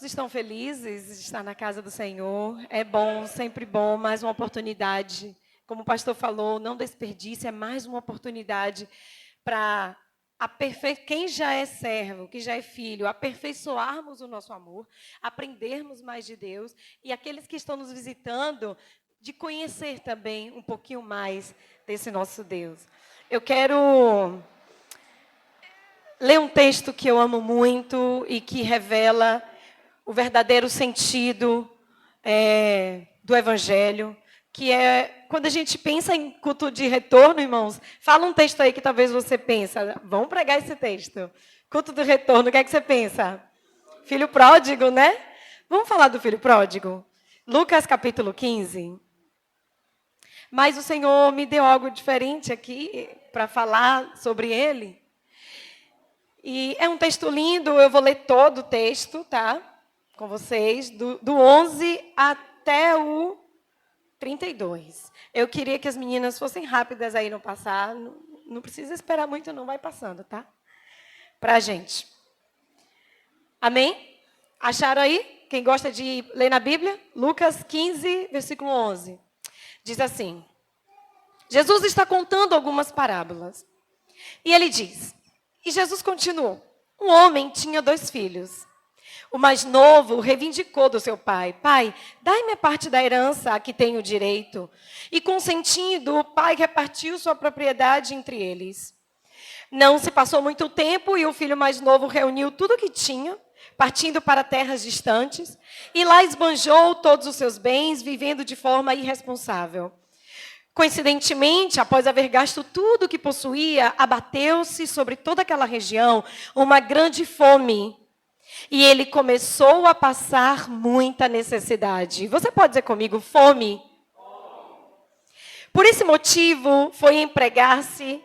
estão felizes de estar na casa do Senhor? É bom, sempre bom, mais uma oportunidade. Como o pastor falou, não desperdice, é mais uma oportunidade para quem já é servo, que já é filho, aperfeiçoarmos o nosso amor, aprendermos mais de Deus e aqueles que estão nos visitando, de conhecer também um pouquinho mais desse nosso Deus. Eu quero ler um texto que eu amo muito e que revela o verdadeiro sentido do Evangelho, que é, quando a gente pensa em culto de retorno, irmãos, fala um texto aí que talvez você pensa, vamos pregar esse texto. Culto do retorno, o que é que você pensa? Filho pródigo, né? Vamos falar do filho pródigo? Lucas capítulo 15. Mas o Senhor me deu algo diferente aqui para falar sobre ele. E é um texto lindo, eu vou ler todo o texto, tá? Com vocês, do 11 até o 32. Eu queria que as meninas fossem rápidas aí no passar. Não precisa esperar muito, não, vai passando, tá? Pra gente. Amém? Acharam aí? Quem gosta de ler na Bíblia? Lucas 15, versículo 11. Diz assim: Jesus está contando algumas parábolas. E ele diz... E Jesus continuou. Um homem tinha 2 filhos. O mais novo reivindicou do seu pai. Pai, dai-me a parte da herança a que tenho direito. E consentindo, o pai repartiu sua propriedade entre eles. Não se passou muito tempo e o filho mais novo reuniu tudo o que tinha, partindo para terras distantes, e lá esbanjou todos os seus bens, vivendo de forma irresponsável. Coincidentemente, após haver gasto tudo o que possuía, abateu-se sobre toda aquela região uma grande fome. E ele começou a passar muita necessidade. Você pode dizer comigo, fome? Por esse motivo, foi empregar-se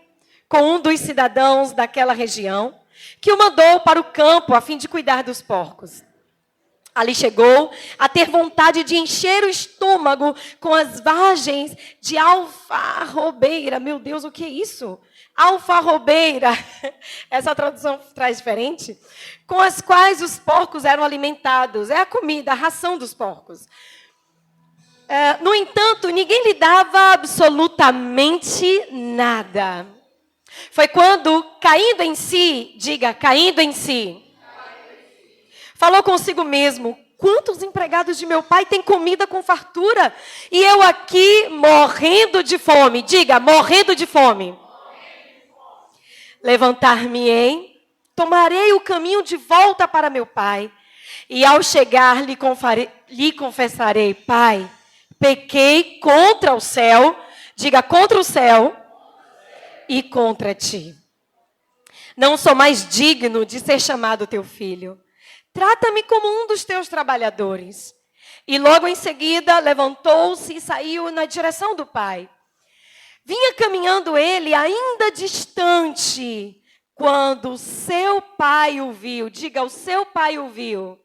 com um dos cidadãos daquela região, que o mandou para o campo a fim de cuidar dos porcos. Ali chegou a ter vontade de encher o estômago com as vagens de alfarrobeira. Meu Deus, o que é isso? Alfarrobeira. Essa tradução traz diferente. Com as quais os porcos eram alimentados. É a comida, a ração dos porcos. No entanto, ninguém lhe dava absolutamente nada. Foi quando, caindo em si, diga, caindo em si, falou consigo mesmo: quantos empregados de meu pai têm comida com fartura? E eu aqui morrendo de fome. Diga, morrendo de fome. Levantar-me-ei, tomarei o caminho de volta para meu pai. E ao chegar, lhe confessarei: Pai, pequei contra o céu. Diga, contra o céu e contra ti. Não sou mais digno de ser chamado teu filho. Trata-me como um dos teus trabalhadores. E logo em seguida levantou-se e saiu na direção do pai. Vinha caminhando ele ainda distante, quando seu pai o viu. Diga, o seu pai o viu.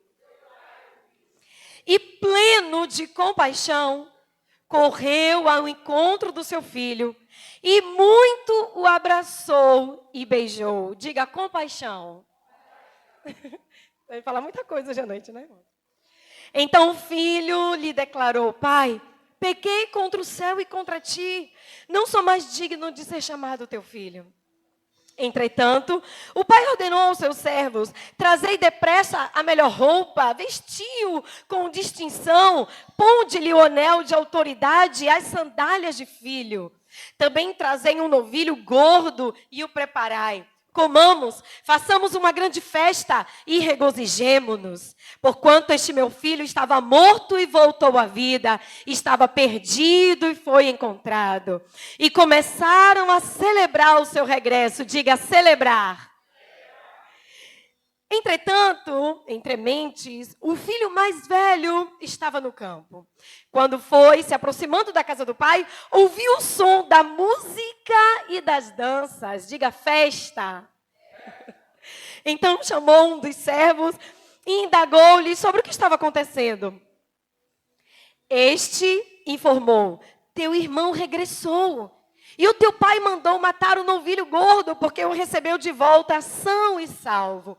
E pleno de compaixão, correu ao encontro do seu filho e muito o abraçou e beijou. Diga, compaixão. Vai falar muita coisa hoje à noite, né, irmão? Então o filho lhe declarou: Pai, pequei contra o céu e contra ti. Não sou mais digno de ser chamado teu filho. Entretanto, o pai ordenou aos seus servos: trazei depressa a melhor roupa, vestiu com distinção, ponde-lhe o anel de autoridade e as sandálias de filho. Também trazei um novilho gordo e o preparai. Comamos, façamos uma grande festa e regozijemo-nos. Porquanto este meu filho estava morto e voltou à vida, estava perdido e foi encontrado. E começaram a celebrar o seu regresso. Diga, celebrar. Entretanto, entre mentes, o filho mais velho estava no campo. Quando foi se aproximando da casa do pai, ouviu o som da música e das danças. Diga, festa. Então chamou um dos servos e indagou-lhe sobre o que estava acontecendo. Este informou: teu irmão regressou. E o teu pai mandou matar o novilho gordo, porque o recebeu de volta são e salvo.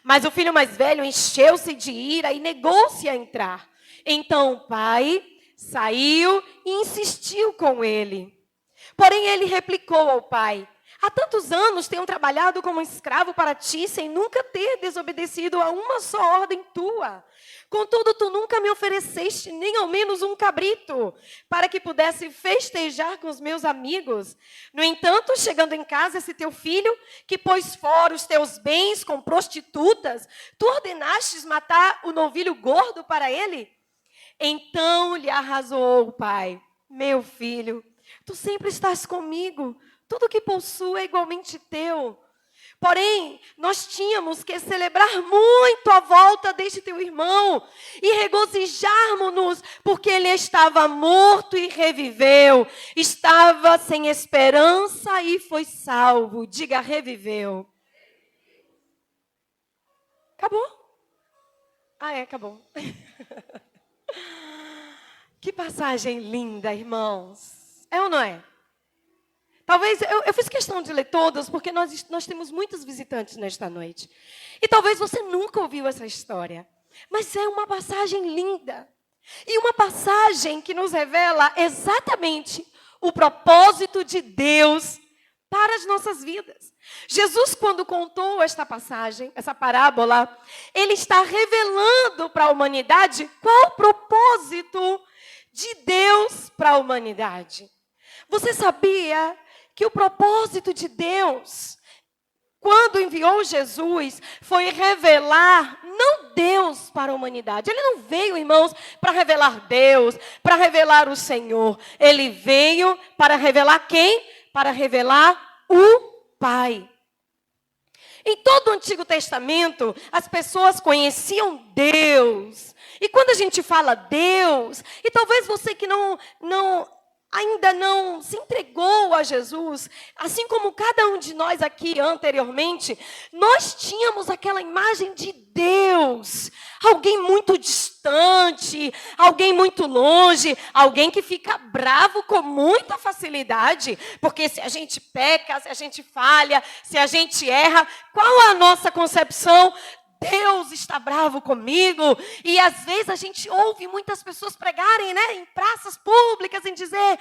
Mas o filho mais velho encheu-se de ira e negou-se a entrar. Então o pai saiu e insistiu com ele. Porém ele replicou ao pai: há tantos anos tenho trabalhado como escravo para ti, sem nunca ter desobedecido a uma só ordem tua. Contudo, tu nunca me ofereceste nem ao menos um cabrito, para que pudesse festejar com os meus amigos. No entanto, chegando em casa, esse teu filho, que pôs fora os teus bens com prostitutas, tu ordenastes matar o novilho gordo para ele? Então lhe arrazoou o pai: meu filho, tu sempre estás comigo, tudo que possuo é igualmente teu. Porém, nós tínhamos que celebrar muito a volta deste teu irmão e regozijarmos-nos, porque ele estava morto e reviveu, estava sem esperança e foi salvo. Diga, reviveu. Acabou? Acabou. Que passagem linda, irmãos. É ou não é? Talvez, eu fiz questão de ler todas, porque nós temos muitos visitantes nesta noite. E talvez você nunca ouviu essa história. Mas é uma passagem linda. E uma passagem que nos revela exatamente o propósito de Deus para as nossas vidas. Jesus, quando contou esta passagem, essa parábola, ele está revelando para a humanidade qual o propósito de Deus para a humanidade. Você sabia que o propósito de Deus, quando enviou Jesus, foi revelar, não Deus para a humanidade. Ele não veio, irmãos, para revelar Deus, para revelar o Senhor. Ele veio para revelar quem? Para revelar o Pai. Em todo o Antigo Testamento, as pessoas conheciam Deus. E quando a gente fala Deus, e talvez você que ainda não se entregou a Jesus, assim como cada um de nós aqui anteriormente, nós tínhamos aquela imagem de Deus, alguém muito distante, alguém muito longe, alguém que fica bravo com muita facilidade, porque se a gente peca, se a gente falha, se a gente erra, qual a nossa concepção? Deus está bravo comigo. E às vezes a gente ouve muitas pessoas pregarem, em praças públicas, em dizer: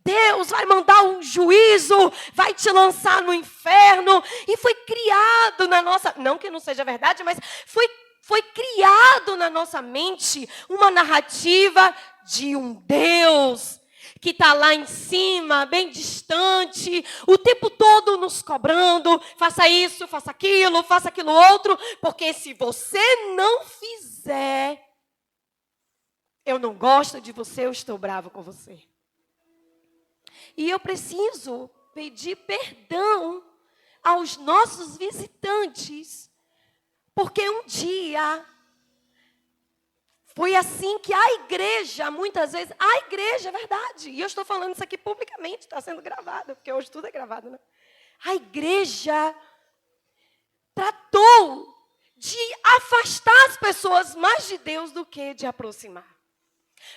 Deus vai mandar um juízo, vai te lançar no inferno. E foi criado na nossa, não que não seja verdade, mas foi criado na nossa mente uma narrativa de um Deus que está lá em cima, bem distante, o tempo todo nos cobrando: faça isso, faça aquilo outro, porque se você não fizer, eu não gosto de você, eu estou bravo com você. E eu preciso pedir perdão aos nossos visitantes, porque um dia foi assim que a igreja, muitas vezes, é verdade, e eu estou falando isso aqui publicamente, está sendo gravado, porque hoje tudo é gravado, né? A igreja tratou de afastar as pessoas mais de Deus do que de aproximar.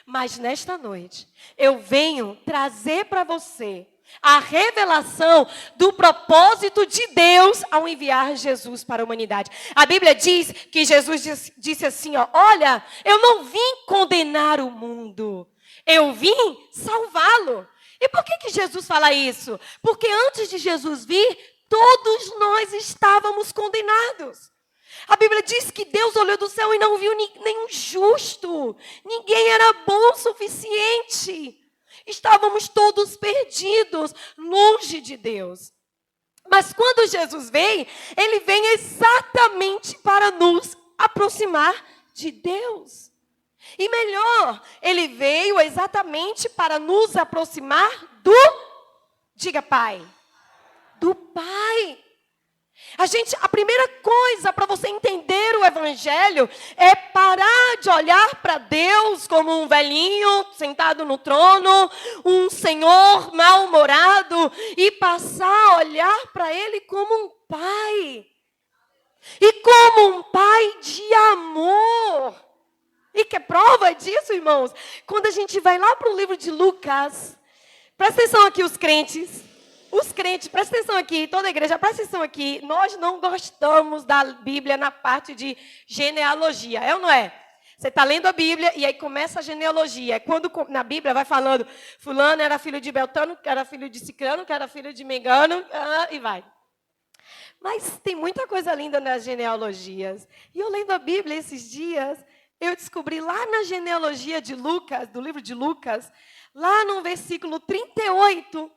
Mas nesta noite, eu venho trazer para você a revelação do propósito de Deus ao enviar Jesus para a humanidade. A Bíblia diz que Jesus disse assim: olha, eu não vim condenar o mundo, eu vim salvá-lo. E por que Jesus fala isso? Porque antes de Jesus vir, todos nós estávamos condenados. A Bíblia diz que Deus olhou do céu e não viu nenhum justo. Ninguém era bom o suficiente. Estávamos todos perdidos, longe de Deus. Mas quando Jesus vem, ele vem exatamente para nos aproximar de Deus. E melhor, ele veio exatamente para nos aproximar diga Pai, do Pai. A primeira coisa para você entender o Evangelho é parar de olhar para Deus como um velhinho sentado no trono, um Senhor mal-humorado, e passar a olhar para Ele como um Pai. E como um Pai de amor. E que prova disso, irmãos? Quando a gente vai lá para o livro de Lucas, presta atenção aqui os crentes. Os crentes, presta atenção aqui, toda a igreja, presta atenção aqui. Nós não gostamos da Bíblia na parte de genealogia, é ou não é? Você está lendo a Bíblia e aí começa a genealogia. É quando na Bíblia vai falando, fulano era filho de Beltrano, que era filho de Cicrano, que era filho de Mengano, e vai. Mas tem muita coisa linda nas genealogias. E eu lendo a Bíblia esses dias, eu descobri lá na genealogia de Lucas, do livro de Lucas, lá no versículo 38,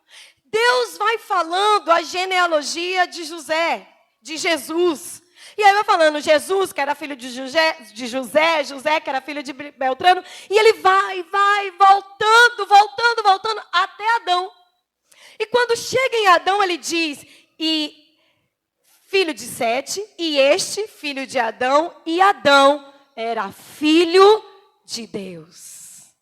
Deus vai falando a genealogia de José, de Jesus. E aí vai falando Jesus, que era filho de José, José, que era filho de Beltrano. E ele vai voltando, até Adão. E quando chega em Adão, ele diz, e filho de Sete, e este filho de Adão, e Adão era filho de Deus.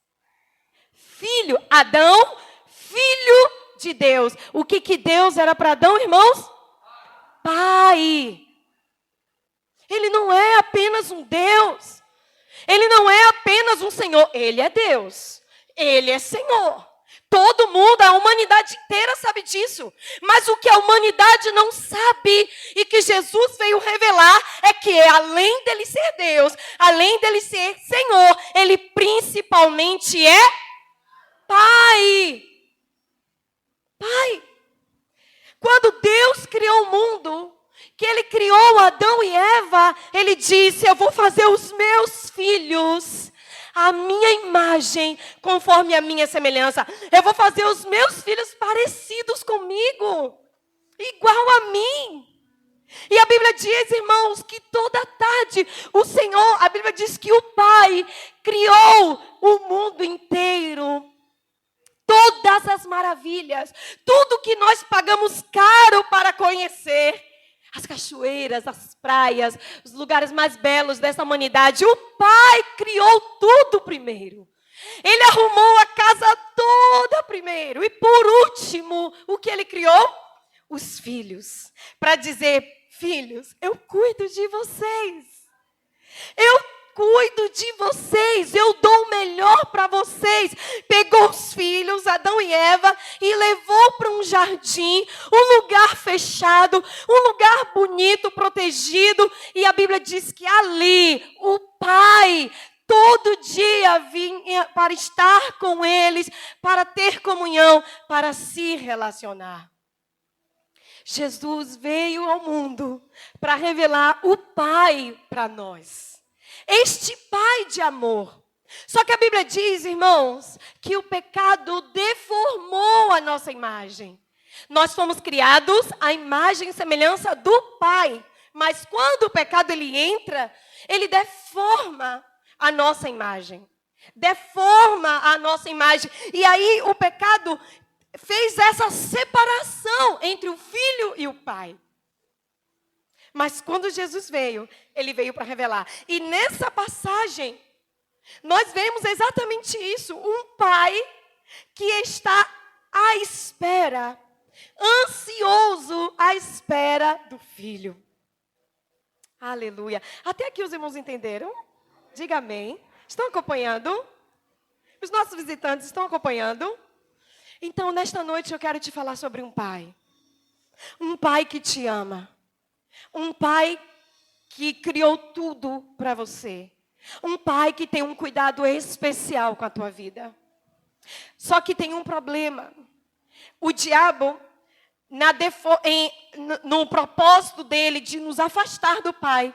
Filho, Adão, filho de Deus. O que Deus era para Adão, irmãos? Pai. Ele não é apenas um Deus. Ele não é apenas um Senhor. Ele é Deus. Ele é Senhor. Todo mundo, a humanidade inteira sabe disso. Mas o que a humanidade não sabe e que Jesus veio revelar é que além dele ser Deus, além dele ser Senhor, ele principalmente é Pai. Pai. Quando Deus criou o mundo, que ele criou Adão e Eva, ele disse, eu vou fazer os meus filhos a minha imagem, conforme a minha semelhança. Eu vou fazer os meus filhos parecidos comigo, igual a mim. E a Bíblia diz, irmãos, que toda tarde o Senhor, a Bíblia diz que o Pai criou o mundo inteiro. Todas as maravilhas, tudo que nós pagamos caro para conhecer. As cachoeiras, as praias, os lugares mais belos dessa humanidade. O Pai criou tudo primeiro. Ele arrumou a casa toda primeiro. E por último, o que ele criou? Os filhos. Para dizer, filhos, eu cuido de vocês. Eu cuido de vocês, eu dou o melhor para vocês. Pegou os filhos, Adão e Eva, e levou para um jardim, um lugar fechado, um lugar bonito, protegido. E a Bíblia diz que ali o Pai todo dia vinha para estar com eles, para ter comunhão, para se relacionar. Jesus veio ao mundo para revelar o Pai para nós. Este Pai de amor. Só que a Bíblia diz, irmãos, que o pecado deformou a nossa imagem. Nós fomos criados à imagem e semelhança do Pai. Mas quando o pecado ele entra, ele deforma a nossa imagem. Deforma a nossa imagem. E aí o pecado fez essa separação entre o Filho e o Pai. Mas quando Jesus veio, ele veio para revelar. E nessa passagem, nós vemos exatamente isso. Um pai que está à espera, ansioso à espera do filho. Aleluia. Até aqui os irmãos entenderam? Diga amém. Estão acompanhando? Os nossos visitantes estão acompanhando? Então, nesta noite eu quero te falar sobre um pai. Um pai que te ama. Um pai que criou tudo para você. Um pai que tem um cuidado especial com a tua vida. Só que tem um problema. O diabo, no propósito dele de nos afastar do pai,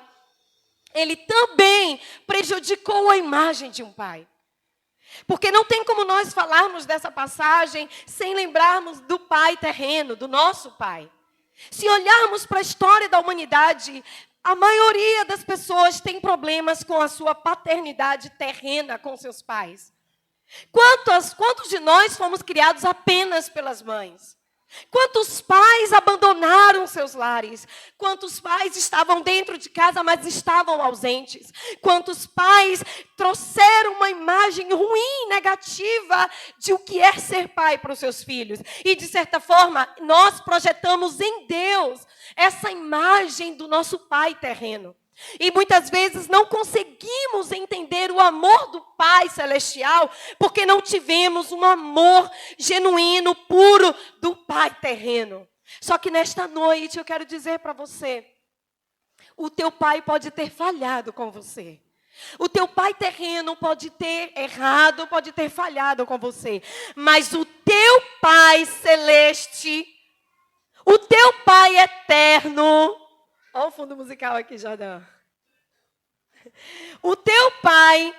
ele também prejudicou a imagem de um pai. Porque não tem como nós falarmos dessa passagem sem lembrarmos do pai terreno, do nosso pai. Se olharmos para a história da humanidade, a maioria das pessoas tem problemas com a sua paternidade terrena com seus pais. Quantos de nós fomos criados apenas pelas mães? Quantos pais abandonaram seus lares? Quantos pais estavam dentro de casa, mas estavam ausentes? Quantos pais trouxeram uma imagem ruim, negativa, de o que é ser pai para os seus filhos? E, de certa forma, nós projetamos em Deus essa imagem do nosso pai terreno. E muitas vezes não conseguimos entender o amor do Pai Celestial, porque não tivemos um amor genuíno, puro do Pai terreno. Só que nesta noite eu quero dizer para você, o teu pai pode ter falhado com você. O teu pai terreno pode ter errado, pode ter falhado com você. Mas o teu Pai celeste, o teu Pai eterno. Olha o fundo musical aqui, Jordão. O teu Pai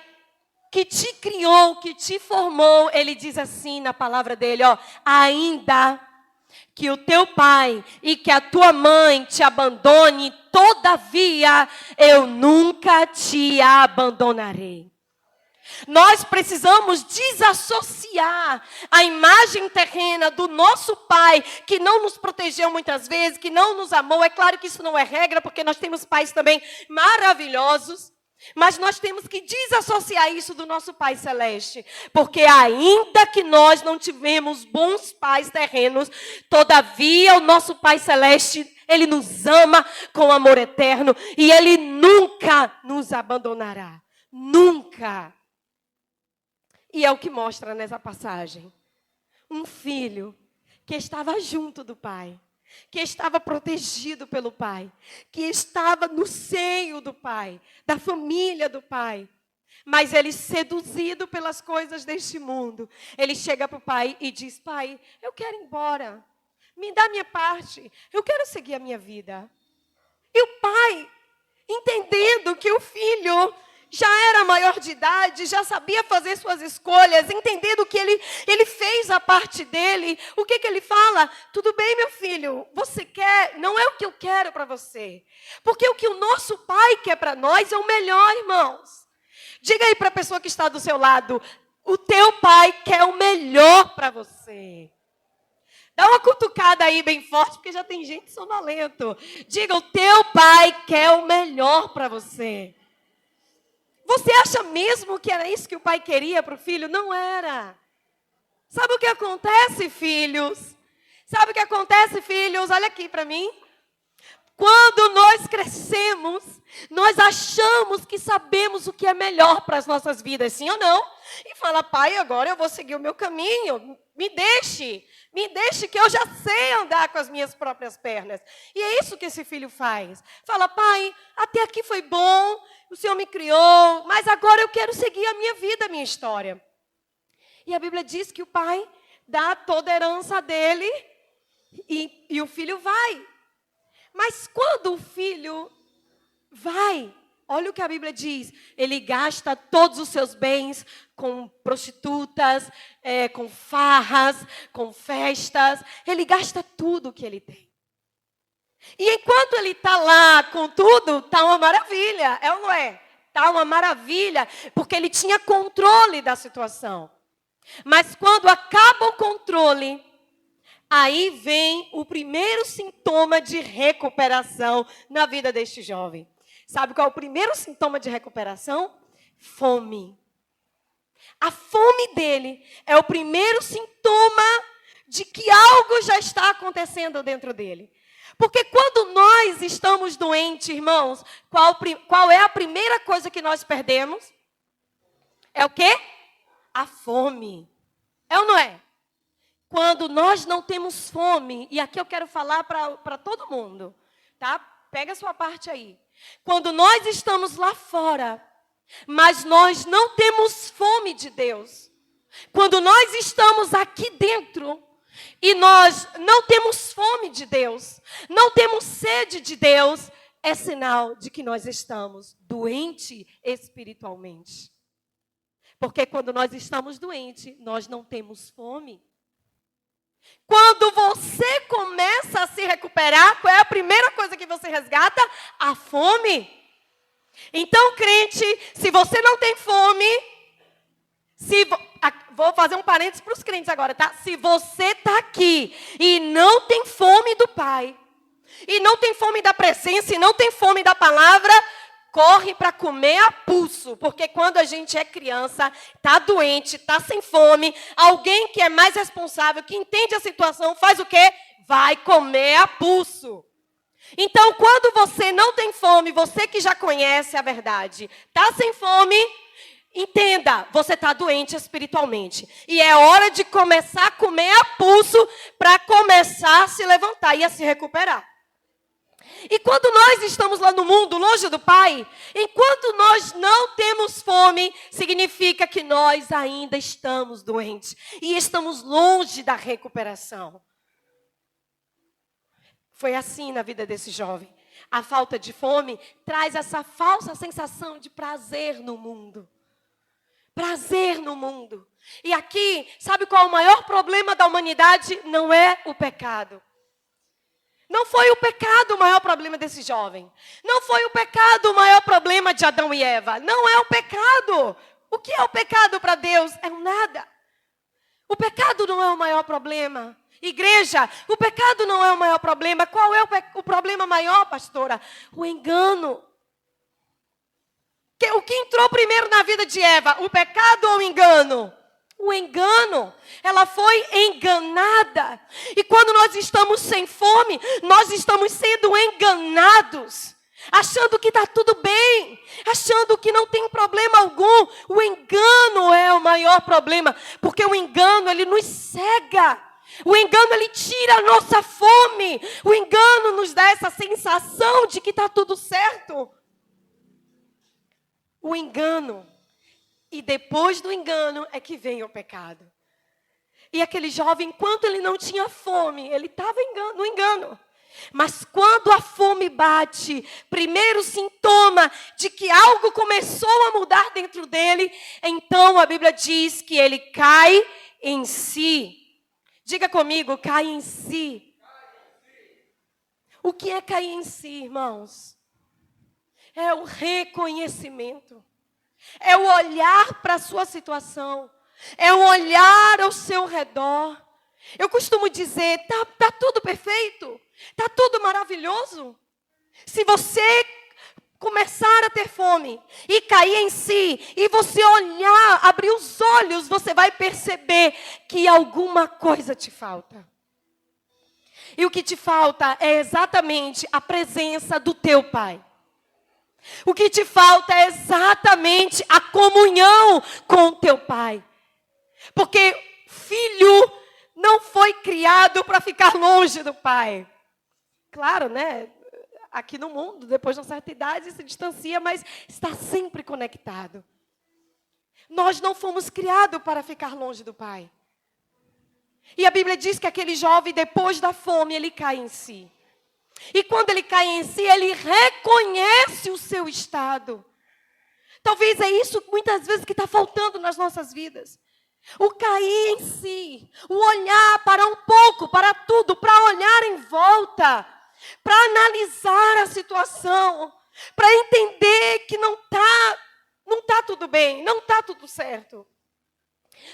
que te criou, que te formou, ele diz assim na palavra dele, ó, ainda que o teu pai e que a tua mãe te abandone, todavia eu nunca te abandonarei. Nós precisamos desassociar a imagem terrena do nosso pai, que não nos protegeu muitas vezes, que não nos amou. É claro que isso não é regra, porque nós temos pais também maravilhosos. Mas nós temos que desassociar isso do nosso Pai Celeste. Porque ainda que nós não tivemos bons pais terrenos, todavia o nosso Pai Celeste, Ele nos ama com amor eterno. E Ele nunca nos abandonará. Nunca. E é o que mostra nessa passagem. Um filho que estava junto do pai, que estava protegido pelo pai, que estava no seio do pai, da família do pai. Mas ele, seduzido pelas coisas deste mundo, ele chega para o pai e diz, pai, eu quero ir embora, me dá a minha parte, eu quero seguir a minha vida. E o pai, entendendo que o filho já era maior de idade, já sabia fazer suas escolhas, entendendo que ele fez a parte dele, o que ele fala? Tudo bem, meu filho, você quer, não é o que eu quero para você. Porque o que o nosso pai quer para nós é o melhor, irmãos. Diga aí para a pessoa que está do seu lado, o teu pai quer o melhor para você. Dá uma cutucada aí bem forte, porque já tem gente sonolento. Diga, o teu pai quer o melhor para você. Você acha mesmo que era isso que o pai queria para o filho? Não era. Sabe o que acontece, filhos? Sabe o que acontece, filhos? Olha aqui para mim. Quando nós crescemos, nós achamos que sabemos o que é melhor para as nossas vidas, sim ou não? E fala, pai, agora eu vou seguir o meu caminho, me deixe que eu já sei andar com as minhas próprias pernas. E é isso que esse filho faz. Fala, pai, até aqui foi bom, o Senhor me criou, mas agora eu quero seguir a minha vida, a minha história. E a Bíblia diz que o pai dá toda a herança dele e o filho vai. Mas quando o filho vai, olha o que a Bíblia diz, ele gasta todos os seus bens com prostitutas, com farras, com festas, ele gasta tudo o que ele tem. E enquanto ele está lá com tudo, está uma maravilha, é ou não é? Está uma maravilha, porque ele tinha controle da situação. Mas quando acaba o controle, aí vem o primeiro sintoma de recuperação na vida deste jovem. Sabe qual é o primeiro sintoma de recuperação? Fome. A fome dele é o primeiro sintoma de que algo já está acontecendo dentro dele. Porque quando nós estamos doentes, irmãos, qual é a primeira coisa que nós perdemos? É o quê? A fome. É ou não é? Quando nós não temos fome, e aqui eu quero falar para todo mundo, tá? Pega a sua parte aí. Quando nós estamos lá fora, mas nós não temos fome de Deus. Quando nós estamos aqui dentro e nós não temos fome de Deus, não temos sede de Deus, é sinal de que nós estamos doentes espiritualmente. Porque quando nós estamos doentes, nós não temos fome. Quando você começa a se recuperar, qual é a primeira coisa que você resgata? A fome. Então, crente, se você não tem fome, vou fazer um parênteses para os crentes agora, tá? Se você está aqui e não tem fome do Pai, e não tem fome da presença, e não tem fome da palavra, corre para comer a pulso, porque quando a gente é criança, está doente, está sem fome, alguém que é mais responsável, que entende a situação, faz o quê? Vai comer a pulso. Então, quando você não tem fome, você que já conhece a verdade, está sem fome, entenda, você está doente espiritualmente. E é hora de começar a comer a pulso para começar a se levantar e a se recuperar. E quando nós estamos lá no mundo, longe do Pai, enquanto nós não temos fome, significa que nós ainda estamos doentes e estamos longe da recuperação. Foi assim na vida desse jovem. A falta de fome traz essa falsa sensação de prazer no mundo. Prazer no mundo. E aqui, sabe qual é o maior problema da humanidade? Não é o pecado. Não foi o pecado o maior problema desse jovem. Não foi o pecado o maior problema de Adão e Eva. Não é o pecado. O que é o pecado para Deus? É um nada. O pecado não é o maior problema. Igreja, o pecado não é o maior problema. Qual é o problema maior, pastora? O engano. O que entrou primeiro na vida de Eva? O pecado ou o engano? O engano. Ela foi enganada. E quando nós estamos sem fome, nós estamos sendo enganados. Achando que está tudo bem. Achando que não tem problema algum. O engano é o maior problema. Porque o engano, ele nos cega. O engano, ele tira a nossa fome. O engano nos dá essa sensação de que está tudo certo. O engano. E depois do engano é que vem o pecado. E aquele jovem, enquanto ele não tinha fome, ele estava no engano. Mas quando a fome bate, primeiro sintoma de que algo começou a mudar dentro dele, então a Bíblia diz que ele cai em si. Diga comigo, cai em si. O que é cair em si, irmãos? É o reconhecimento. É o olhar para a sua situação. É o olhar ao seu redor. Eu costumo dizer, tá tudo perfeito. Tá tudo maravilhoso. Se você começar a ter fome e cair em si, e você olhar, abrir os olhos, você vai perceber que alguma coisa te falta. E o que te falta é exatamente a presença do teu Pai. O que te falta é exatamente a comunhão com o teu Pai. Porque filho não foi criado para ficar longe do Pai. Claro, né? Aqui no mundo, depois de uma certa idade, se distancia, mas está sempre conectado. Nós não fomos criados para ficar longe do Pai. E a Bíblia diz que aquele jovem, depois da fome, ele cai em si. E quando ele cai em si, ele reconhece o seu estado. Talvez é isso muitas vezes que está faltando nas nossas vidas. O cair em si, o olhar para um pouco, para tudo, para olhar em volta, para analisar a situação, para entender que não tá tudo bem, não está tudo certo.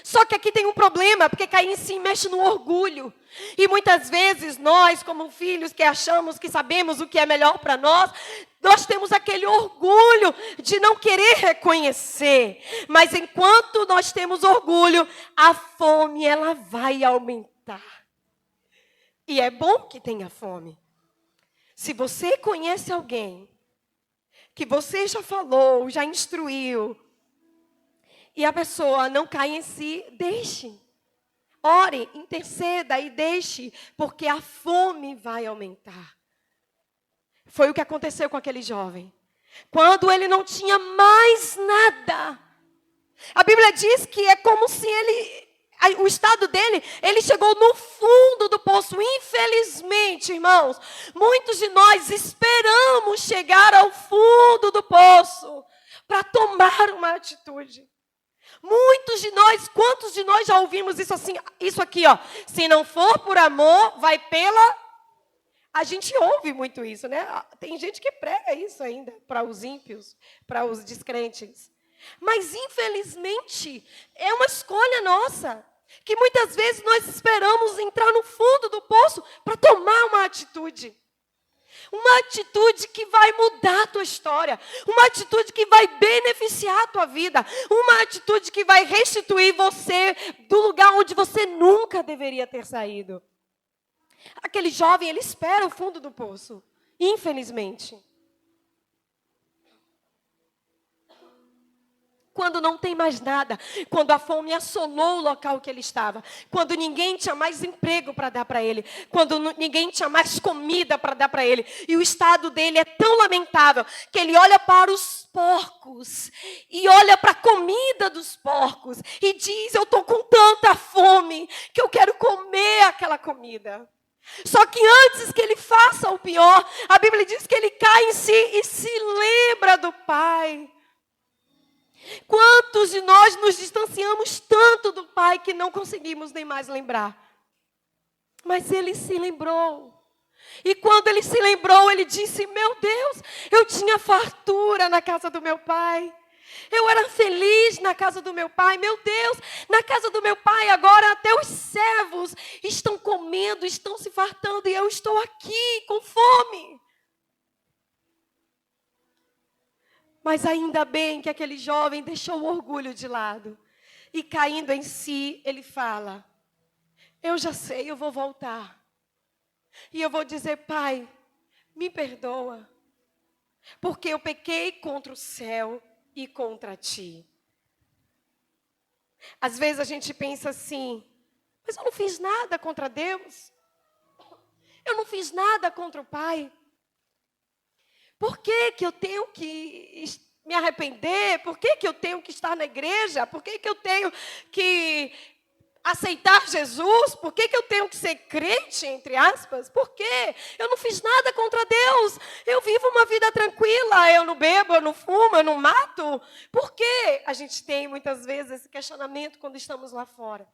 Só que aqui tem um problema, porque cair em si mexe no orgulho. E muitas vezes nós, como filhos que achamos que sabemos o que é melhor para nós temos aquele orgulho de não querer reconhecer. Mas enquanto nós temos orgulho, a fome ela vai aumentar. E é bom que tenha fome. Se você conhece alguém que você já falou, já instruiu, e a pessoa não cai em si, deixe. Ore, interceda e deixe, porque a fome vai aumentar. Foi o que aconteceu com aquele jovem. Quando ele não tinha mais nada. A Bíblia diz que é como se o estado dele, ele chegou no fundo do poço. Infelizmente, irmãos, muitos de nós esperamos chegar ao fundo do poço para tomar uma atitude. Muitos de nós, quantos de nós já ouvimos isso aqui, ó? Se não for por amor, vai pela... A gente ouve muito isso, né? Tem gente que prega isso ainda para os ímpios, para os descrentes. Mas, infelizmente, é uma escolha nossa. Que muitas vezes nós esperamos entrar no fundo do poço para tomar uma atitude. Uma atitude que vai mudar a tua história. Uma atitude que vai beneficiar a tua vida. Uma atitude que vai restituir você do lugar onde você nunca deveria ter saído. Aquele jovem, ele espera o fundo do poço. Infelizmente. Quando não tem mais nada, quando a fome assolou o local que ele estava, quando ninguém tinha mais emprego para dar para ele, quando ninguém tinha mais comida para dar para ele, e o estado dele é tão lamentável que ele olha para os porcos e olha para a comida dos porcos e diz: eu estou com tanta fome que eu quero comer aquela comida. Só que antes que ele faça o pior, a Bíblia diz que ele cai em si e se lembra do Pai. Quantos de nós nos distanciamos tanto do Pai que não conseguimos nem mais lembrar? Mas ele se lembrou. E quando ele se lembrou, ele disse: meu Deus, eu tinha fartura na casa do meu pai. Eu era feliz na casa do meu pai. Meu Deus, na casa do meu pai agora até os servos estão comendo, estão se fartando e eu estou aqui com fome. Mas ainda bem que aquele jovem deixou o orgulho de lado. E caindo em si, ele fala: eu já sei, eu vou voltar. E eu vou dizer: Pai, me perdoa. Porque eu pequei contra o céu e contra ti. Às vezes a gente pensa assim: mas eu não fiz nada contra Deus. Eu não fiz nada contra o Pai. Por que que eu tenho que me arrepender? Por que que eu tenho que estar na igreja? Por que que eu tenho que aceitar Jesus? Por que que eu tenho que ser crente, entre aspas? Por quê? Eu não fiz nada contra Deus. Eu vivo uma vida tranquila. Eu não bebo, eu não fumo, eu não mato. Por quê? A gente tem muitas vezes esse questionamento quando estamos lá fora.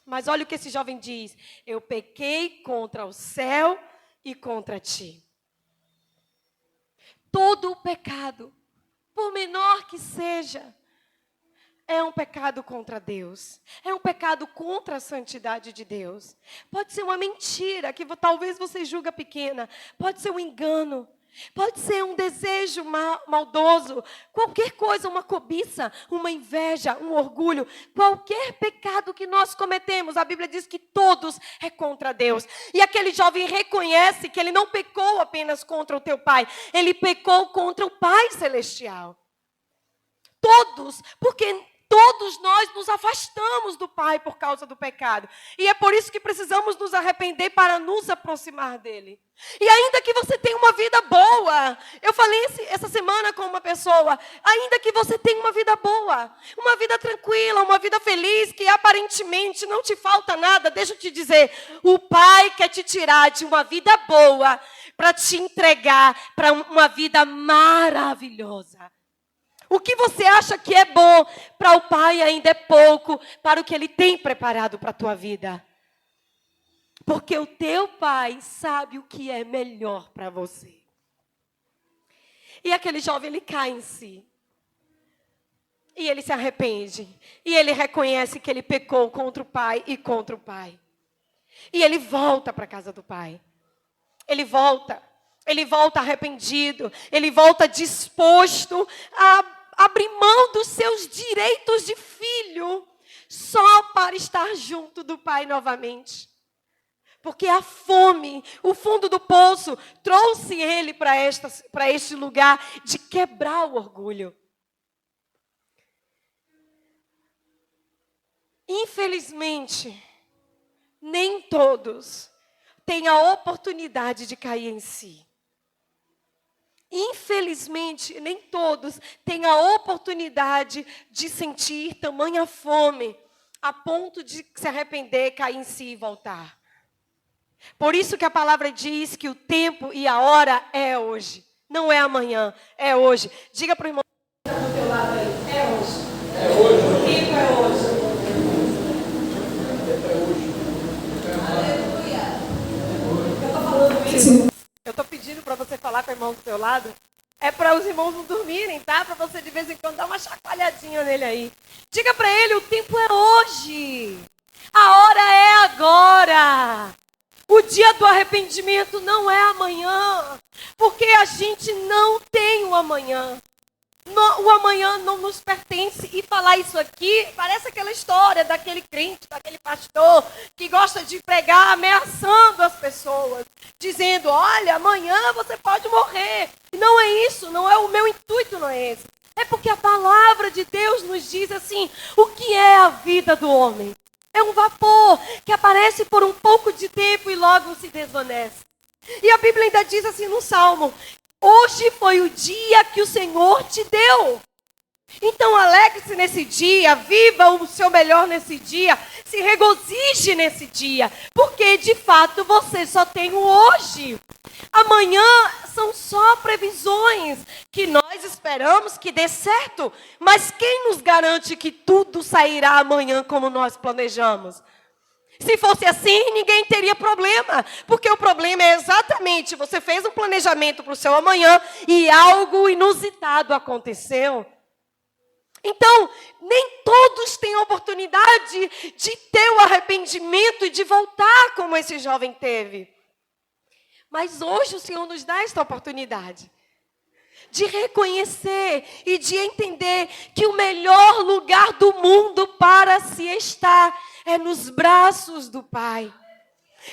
Mas olha o que esse jovem diz: eu pequei contra o céu e contra ti. Todo o pecado, por menor que seja, é um pecado contra Deus. É um pecado contra a santidade de Deus. Pode ser uma mentira que talvez você julga pequena. Pode ser um engano. Pode ser um desejo maldoso. Qualquer coisa, uma cobiça, uma inveja, um orgulho. Qualquer pecado que nós cometemos, a Bíblia diz que todos é contra Deus. E aquele jovem reconhece que ele não pecou apenas contra o teu pai. Ele pecou contra o Pai Celestial. Todos, porque todos nós nos afastamos do Pai por causa do pecado. E é por isso que precisamos nos arrepender para nos aproximar dele. E ainda que você tenha uma vida boa, eu falei essa semana com uma pessoa, ainda que você tenha uma vida boa, uma vida tranquila, uma vida feliz, que aparentemente não te falta nada, deixa eu te dizer, o Pai quer te tirar de uma vida boa para te entregar para uma vida maravilhosa. O que você acha que é bom para o Pai ainda é pouco para o que Ele tem preparado para a tua vida. Porque o teu Pai sabe o que é melhor para você. E aquele jovem, ele cai em si. E ele se arrepende. E ele reconhece que ele pecou contra o Pai e contra o Pai. E ele volta para a casa do Pai. Ele volta arrependido. Ele volta disposto a abrir mão dos seus direitos de filho, só para estar junto do Pai novamente. Porque a fome, o fundo do poço, trouxe ele para este lugar de quebrar o orgulho. Infelizmente, nem todos têm a oportunidade de cair em si. Infelizmente, nem todos têm a oportunidade de sentir tamanha fome, a ponto de se arrepender, cair em si e voltar. Por isso que a palavra diz que o tempo e a hora é hoje. Não é amanhã, é hoje. Diga para o irmão que está do teu lado aí, é hoje. É hoje. O tempo é hoje. Aleluia. Eu estou falando isso. Eu estou pedindo para você falar com o irmão do seu lado. É para os irmãos não dormirem, tá? Para você de vez em quando dar uma chacoalhadinha nele aí. Diga para ele, o tempo é hoje. A hora é agora. O dia do arrependimento não é amanhã. Porque a gente não tem o amanhã. O amanhã não nos pertence. E falar isso aqui parece aquela história daquele crente, daquele pastor que gosta de pregar ameaçando as pessoas, dizendo, olha, amanhã você pode morrer. E não é isso, não é o meu intuito, não é esse. É porque a palavra de Deus nos diz assim, o que é a vida do homem? É um vapor que aparece por um pouco de tempo e logo se desvanece. E a Bíblia ainda diz assim no Salmo, hoje foi o dia que o Senhor te deu. Então alegre-se nesse dia, viva o seu melhor nesse dia, se regozije nesse dia, porque de fato você só tem o hoje. Amanhã são só previsões que nós esperamos que dê certo, mas quem nos garante que tudo sairá amanhã como nós planejamos? Se fosse assim, ninguém teria problema, porque o problema é exatamente, você fez um planejamento para o seu amanhã e algo inusitado aconteceu. Então, nem todos têm oportunidade de ter o arrependimento e de voltar como esse jovem teve. Mas hoje o Senhor nos dá esta oportunidade de reconhecer e de entender que o melhor lugar do mundo para se estar é nos braços do Pai.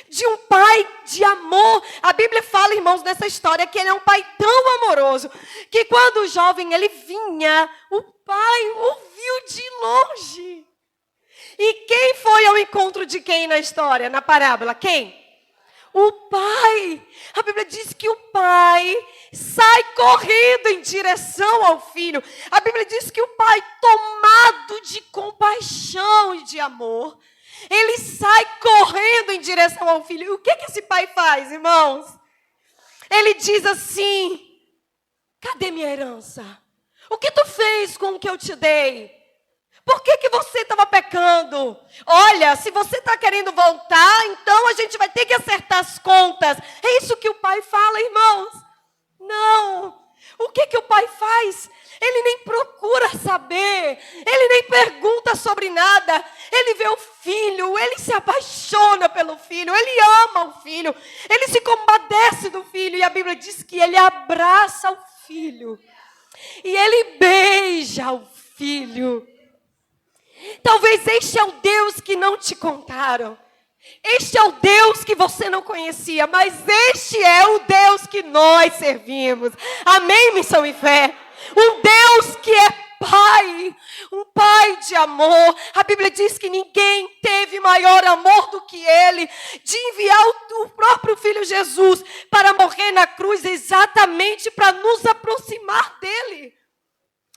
De um pai de amor. A Bíblia fala, irmãos, nessa história, que ele é um pai tão amoroso, que quando o jovem ele vinha, o pai o viu de longe. E quem foi ao encontro de quem na história, na parábola? Quem? O pai. A Bíblia diz que o pai sai correndo em direção ao filho. A Bíblia diz que o pai, tomado de compaixão e de amor, ele sai correndo em direção ao filho. E o que esse pai faz, irmãos? Ele diz assim, cadê minha herança? O que tu fez com o que eu te dei? Por que você estava pecando? Olha, se você está querendo voltar, então a gente vai ter que acertar as contas. É isso que o pai fala, irmãos? Não. O que o pai faz? Ele nem procura saber. Ele nem pergunta sobre nada. Ele vê o filho, ele se apaixona pelo filho, ele ama o filho, ele se compadece do filho. E a Bíblia diz que ele abraça o filho. E ele beija o filho. Talvez este é o Deus que não te contaram. Este é o Deus que você não conhecia, mas este é o Deus que nós servimos. Amém, Missão e Fé? Um Deus que é Pai, um Pai de amor. A Bíblia diz que ninguém teve maior amor do que Ele, de enviar o próprio Filho Jesus para morrer na cruz exatamente para nos aproximar dEle.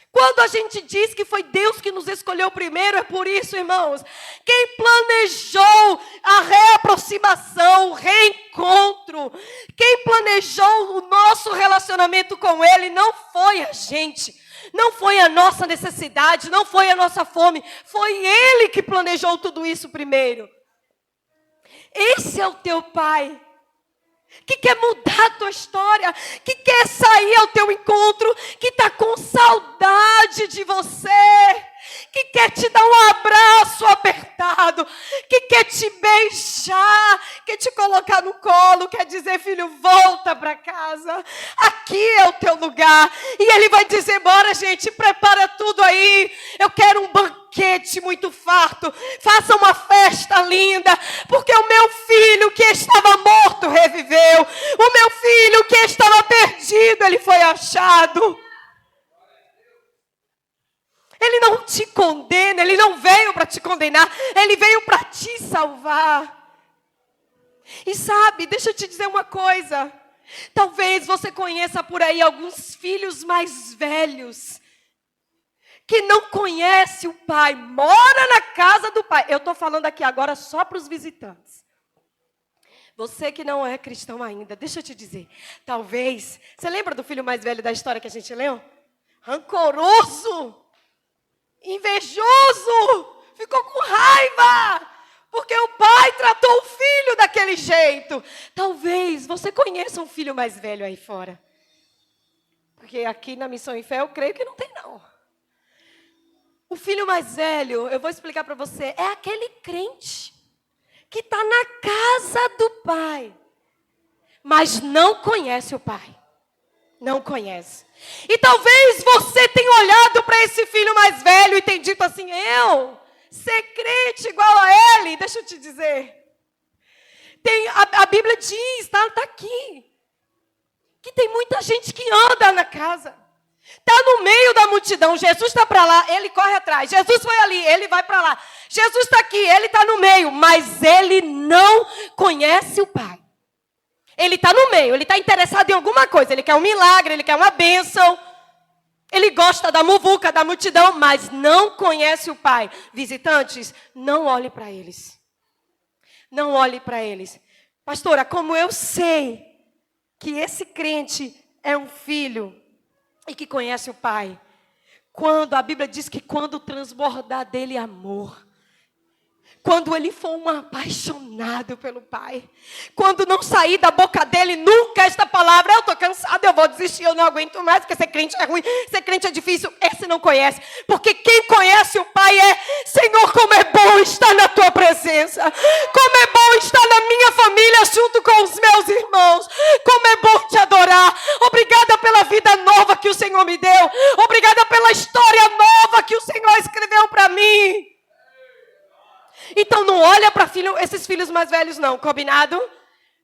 Quando a gente diz que foi Deus que nos escolheu primeiro, é por isso, irmãos. Quem planejou a reaproximação, o reencontro, quem planejou o nosso relacionamento com Ele não foi a gente, não foi a nossa necessidade, não foi a nossa fome, foi Ele que planejou tudo isso primeiro. Esse é o teu Pai, que quer mudar a tua história, que quer sair ao teu encontro, que está com saudade de você, que quer te dar um abraço apertado, que quer te beijar, quer te colocar no colo, quer dizer, filho, volta para casa, aqui é o teu lugar. E ele vai dizer, bora gente, prepara tudo aí, eu quero um banquete muito farto, faça uma festa linda, porque o meu filho que estava morto reviveu, o meu filho que estava perdido, ele foi achado. Ele não te condena, ele não veio para te condenar, ele veio para te salvar. E sabe, deixa eu te dizer uma coisa, talvez você conheça por aí alguns filhos mais velhos, que não conhece o pai, mora na casa do pai. Eu estou falando aqui agora só para os visitantes. Você que não é cristão ainda, deixa eu te dizer, talvez, você lembra do filho mais velho da história que a gente leu? Rancoroso, invejoso, ficou com raiva, porque o pai tratou o filho daquele jeito. Talvez você conheça um filho mais velho aí fora, porque aqui na Missão em Fé eu creio que não tem não. O filho mais velho, eu vou explicar para você, é aquele crente que está na casa do pai, mas não conhece o pai. Não conhece. E talvez você tenha olhado para esse filho mais velho e tenha dito assim, eu ser crente igual a ele. Deixa eu te dizer. A Bíblia diz, está aqui, que tem muita gente que anda na casa. Está no meio da multidão. Jesus está para lá, ele corre atrás. Jesus foi ali, ele vai para lá. Jesus está aqui, ele está no meio. Mas ele não conhece o Pai. Ele está no meio, ele está interessado em alguma coisa. Ele quer um milagre, ele quer uma bênção. Ele gosta da muvuca, da multidão, mas não conhece o Pai. Visitantes, não olhe para eles. Não olhe para eles. Pastora, como eu sei que esse crente é um filho e que conhece o Pai? Quando a Bíblia diz que quando transbordar dele amor, quando ele for um apaixonado pelo Pai, quando não sair da boca dele nunca esta palavra, eu estou cansado, eu vou desistir, eu não aguento mais, porque ser crente é ruim, ser crente é difícil. Esse não conhece, porque quem conhece o Pai é, Senhor, como é bom estar na tua presença, como é bom estar na minha família junto com os meus irmãos, como é bom te adorar. Obrigada pela vida nova que o Senhor me deu, obrigada pela história nova que o Senhor escreveu para mim. Então não olha para esses filhos mais velhos não, combinado?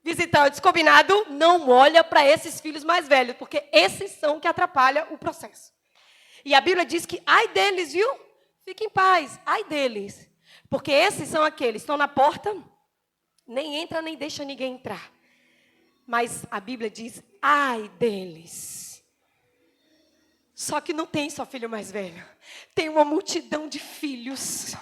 Visitantes, combinado? Não olha para esses filhos mais velhos, porque esses são que atrapalham o processo. E a Bíblia diz que ai deles, viu? Fiquem em paz, ai deles. Porque esses são aqueles que estão na porta, nem entra nem deixa ninguém entrar. Mas a Bíblia diz, ai deles. Só que não tem só filho mais velho. Tem uma multidão de filhos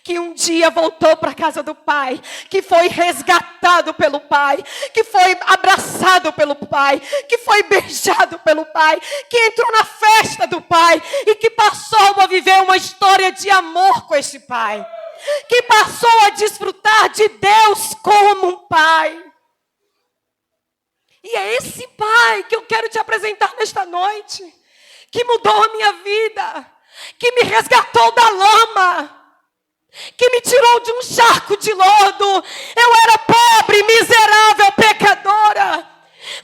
que um dia voltou para a casa do Pai, que foi resgatado pelo Pai, que foi abraçado pelo Pai, que foi beijado pelo Pai, que entrou na festa do Pai e que passou a viver uma história de amor com este Pai, que passou a desfrutar de Deus como um Pai. E é esse Pai que eu quero te apresentar nesta noite, que mudou a minha vida, que me resgatou da lama, que me tirou de um charco de lodo. Eu era pobre, miserável, pecadora,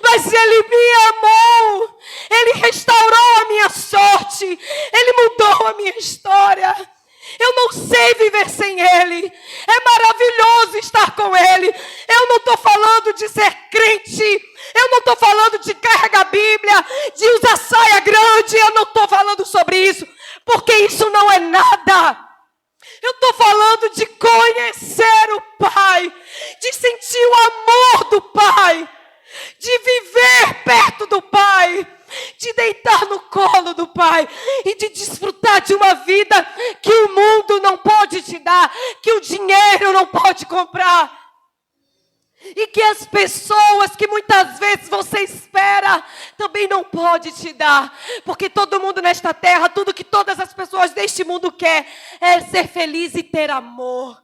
mas Ele me amou, Ele restaurou a minha sorte, Ele mudou a minha história. Eu não sei viver sem Ele, é maravilhoso estar com Ele. Eu não estou falando de ser crente, eu não estou falando de carregar a Bíblia, de usar saia grande, eu não estou falando sobre isso, porque isso não é nada. Eu estou falando de conhecer o Pai, de sentir o amor do Pai, de viver perto do Pai, de deitar no colo do Pai e de desfrutar de uma vida que o mundo não pode te dar, que o dinheiro não pode comprar. E que as pessoas que muitas vezes você espera também não pode te dar. Porque todo mundo nesta terra, tudo que todas as pessoas deste mundo quer é ser feliz e ter amor.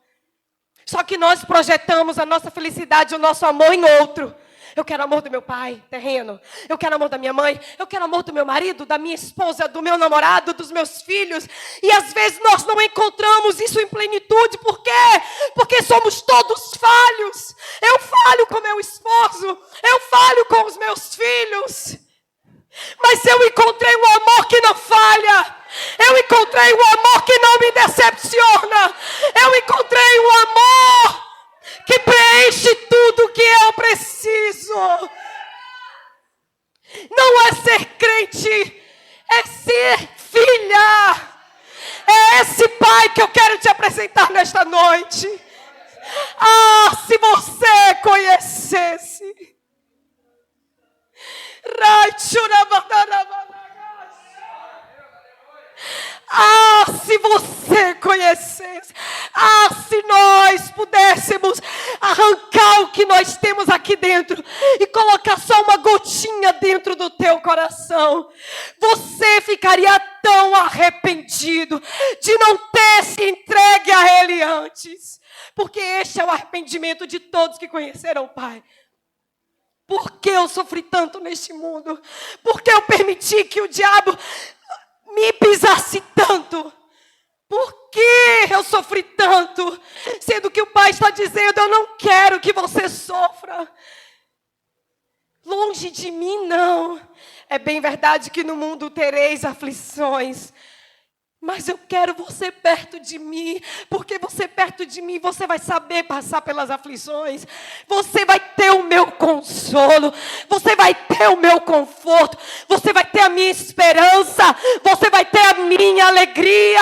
Só que nós projetamos a nossa felicidade, o nosso amor em outro. Eu quero amor do meu pai, terreno. Eu quero amor da minha mãe. Eu quero amor do meu marido, da minha esposa, do meu namorado, dos meus filhos. E às vezes nós não encontramos isso em plenitude. Por quê? Porque somos todos falhos. Eu falho com meu esposo. Eu falho com os meus filhos. Mas eu encontrei um amor que não falha. Eu encontrei um amor que não me decepciona. Eu encontrei um amor que preenche tudo que eu preciso. Não é ser crente, é ser filha. É esse Pai que eu quero te apresentar nesta noite. Ah, se você conhecesse. Ah, se você conhecesse. Ah, se nós pudéssemos arrancar o que nós temos aqui dentro e colocar só uma gotinha dentro do teu coração, você ficaria tão arrependido de não ter se entregue a Ele antes. Porque este é o arrependimento de todos que conheceram o Pai. Por que eu sofri tanto neste mundo? Por que eu permiti que o diabo me pisasse tanto? Por que eu sofri tanto? Sendo que o Pai está dizendo, eu não quero que você sofra. Longe de mim, não. É bem verdade que no mundo tereis aflições. Mas eu quero você perto de mim, porque você perto de mim, você vai saber passar pelas aflições. Você vai ter o meu consolo, você vai ter o meu conforto, você vai ter a minha esperança, você vai ter a minha alegria.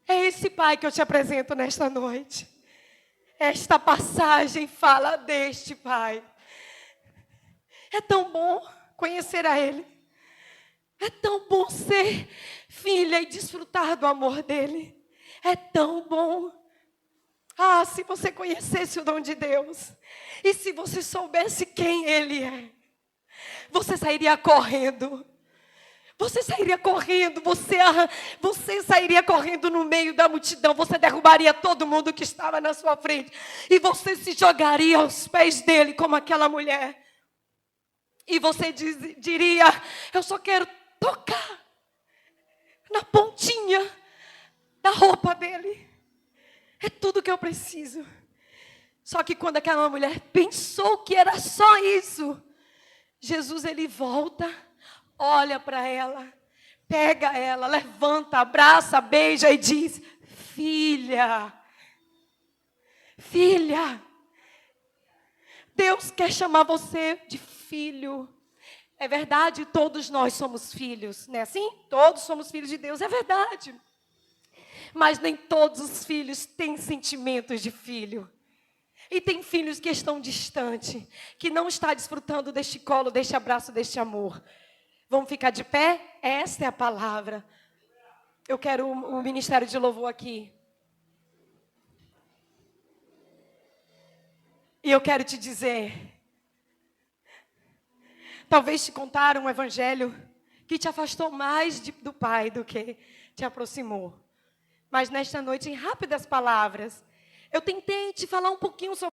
É esse Pai que eu te apresento nesta noite. Esta passagem fala deste Pai. É tão bom conhecer a Ele. É tão bom ser filha e desfrutar do amor dEle. É tão bom. Ah, se você conhecesse o dom de Deus. E se você soubesse quem Ele é. Você sairia correndo. Você sairia correndo. Você sairia correndo no meio da multidão. Você derrubaria todo mundo que estava na sua frente. E você se jogaria aos pés dEle como aquela mulher. E você diria, eu só quero tocar na pontinha da roupa dele. É tudo que eu preciso. Só que quando aquela mulher pensou que era só isso, Jesus, ele volta, olha para ela, pega ela, levanta, abraça, beija e diz, filha, filha, Deus quer chamar você de filho. É verdade, todos nós somos filhos, não é assim? Todos somos filhos de Deus, é verdade. Mas nem todos os filhos têm sentimentos de filho. E tem filhos que estão distantes, que não estão desfrutando deste colo, deste abraço, deste amor. Vamos ficar de pé? Esta é a palavra. Eu quero o ministério de louvor aqui. E eu quero te dizer... Talvez te contaram um evangelho que te afastou mais do Pai do que te aproximou. Mas nesta noite, em rápidas palavras, eu tentei te falar um pouquinho sobre